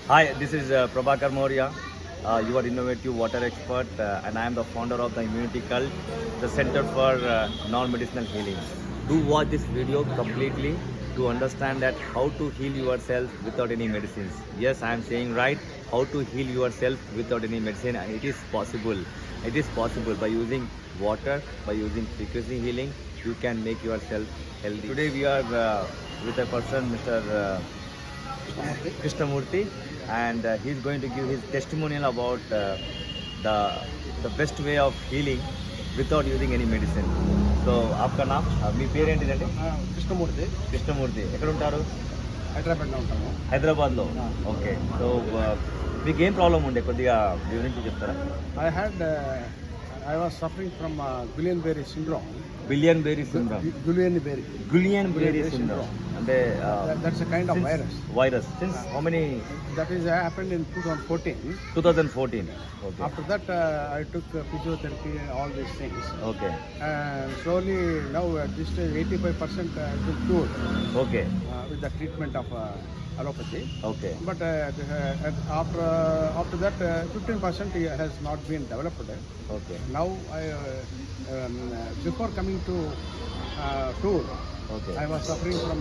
Hi, this is Prabhakar Moria. You are innovative water expert, and I am the founder of the Immunity Cult, the Center for Non-Medicinal Healing. Do watch this video completely to understand that how to heal yourself without any medicines. Yes, I am saying right. How to heal yourself without any medicine, and it is possible. It is possible by using water, by using frequency healing. You can make yourself healthy. Today we are with a person, Mr. Krishna, and he's going to give his testimonial about the best way of healing without using any medicine. So, आपका नाम మీ పేరు ఏంటిదండి? కృష్ణమూర్తి కృష్ణమూర్తి. ఎక్కడ ఉంటారు? హైదరాబాద్లో ఉంటాము. హైదరాబాద్లో. Okay. So మీకు ఏం ప్రాబ్లం ఉండే కొద్దిగా వివరించి చెప్తారా? I was suffering from Guillain-Barré syndrome. Guillain-Barré syndrome. Guillain-Barré. Guillain-Barré syndrome. అంటే That's a kind of virus. Virus. Since how many? That is happened in 2014. 2014. Okay. After that, I took physiotherapy and all these things. Okay. And slowly now at this stage 85% I took cured Okay. with the treatment of allopathy. Okay. But after that 15% has not been developed. Okay. Now before coming to tour, Okay. I was suffering from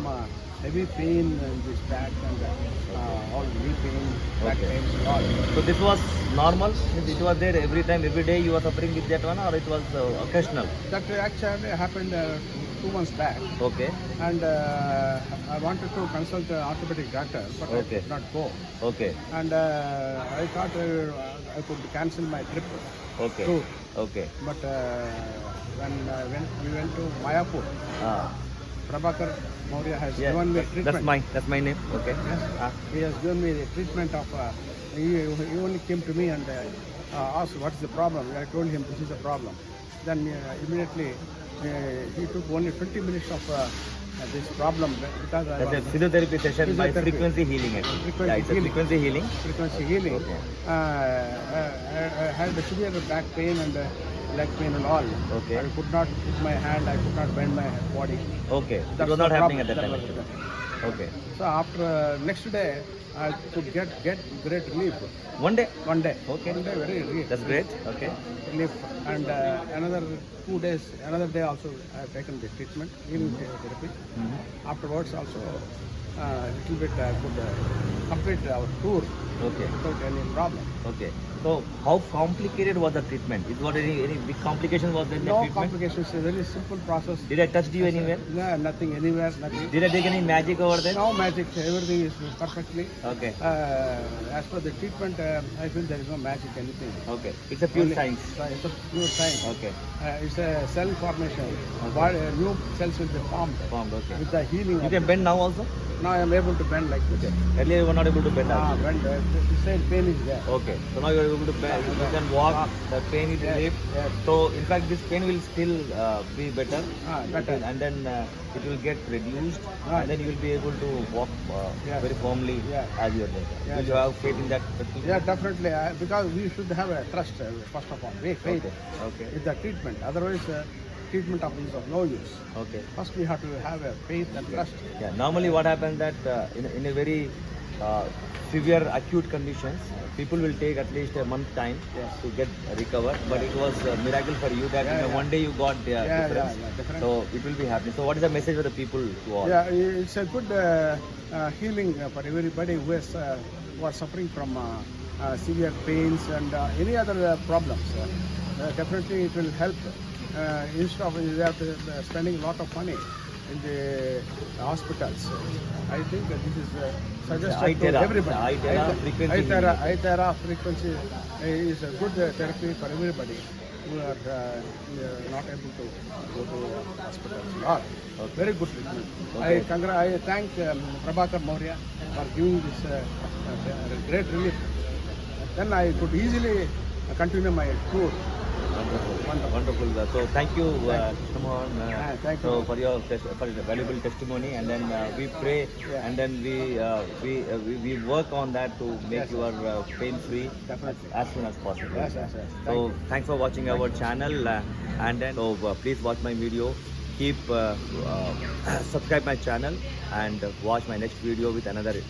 heavy pain in this back and all knee pain, back Okay. pain, and all. So this was normal? It was there every time, every day you were suffering with that one, or it was occasional? That actually happened 2 months back, Okay. and I wanted to consult an orthopedic doctor, but I Okay. could not go. Okay. And I thought I could cancel my trip Okay. tour. Okay. But when we went to Mayapur, Ah. Prabhakar Moria has Yeah. given me treatment. That's my name. Okay. Yes. Ah. He has given me the treatment of. He only came to me and asked what's the problem. I told him this is the problem. Then immediately he took only 20 minutes of this problem because I That's a was physiotherapy session by Physiotherapy. frequency healing actually. Frequency Yeah, it's a healing. frequency healing. frequency healing. Okay. I had severe back pain and leg pain and all. Okay. I could not put my hand. I could not bend my body. Okay. It That's was the not happening at problem. that That time. was- Okay. So after next day, I could get great relief. One day. One day. Okay. One day, very relief. That's great. Okay. Relief. And another 2 days, another day also, I have taken the treatment, healing therapy. Mhm. Afterwards also, little bit I could complete our tour Okay. without any problem. Okay. So how complicated was the treatment? Is what any big complication was there in the No treatment? complications. A very simple process. Did I touch you anywhere? No, nothing anywhere. Nothing. Did I take any magic over there? No magic. Everything is perfectly. Okay. As per the treatment, I feel there is no magic anything. Okay. It's a pure Only- science. It's a pure science. Okay. It's a cell formation. Okay. New cells will be formed Formed. Okay. with the healing. You of can the- bend now also? Now I am able to bend like this. Okay. Earlier you were not able to bend also. Bend. The same pain is there. Okay. So now you are able to bend. You can walk. The pain is Yes, relieved. yes. So in fact this pain will still be better. Better. And then it will get reduced. Right. And then you will be able to walk Yes. very firmly Yeah. as you are doing. Yes. Will you have faith in that? Yeah, definitely. Because we should have a trust first of all. Faith Okay. Okay. with the treatment. Otherwise, treatment of is of no use. Okay. First, we have to have a faith and trust. Yeah, normally what happens that in a very severe acute conditions, people will take at least a month time Yes. to get recovered. But it was a miracle for you that Yeah, in a yeah. one day you got difference. Different. So it will be happening. So what is the message for the people who are? Yeah, it's a good healing for everybody who is who are suffering from severe pains and any other problems. Definitely, it will help. Instead of they have to spending a lot of money in the hospitals. I think that this is suggested to everybody. ITERA frequency healing. ITERA frequency is a good therapy for everybody who are not able to go to hospitals. Okay. Very good treatment. Okay. I thank Prabhakar Moria for giving this great relief. Then I could easily continue my tour. Wonderful. Wonderful. So thank you, Krishnamohan, thank so you. for your for the valuable testimony, and then we pray, Yeah. and then we work on that to make Yes, you pain free Definitely. as soon as possible. Yes. So thanks for watching our channel, and then please watch my video keep subscribe my channel and watch my next video with another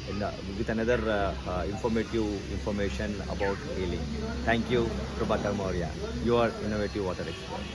informative information about healing. Thank you, Prabhakar Maurya, your innovative water expert.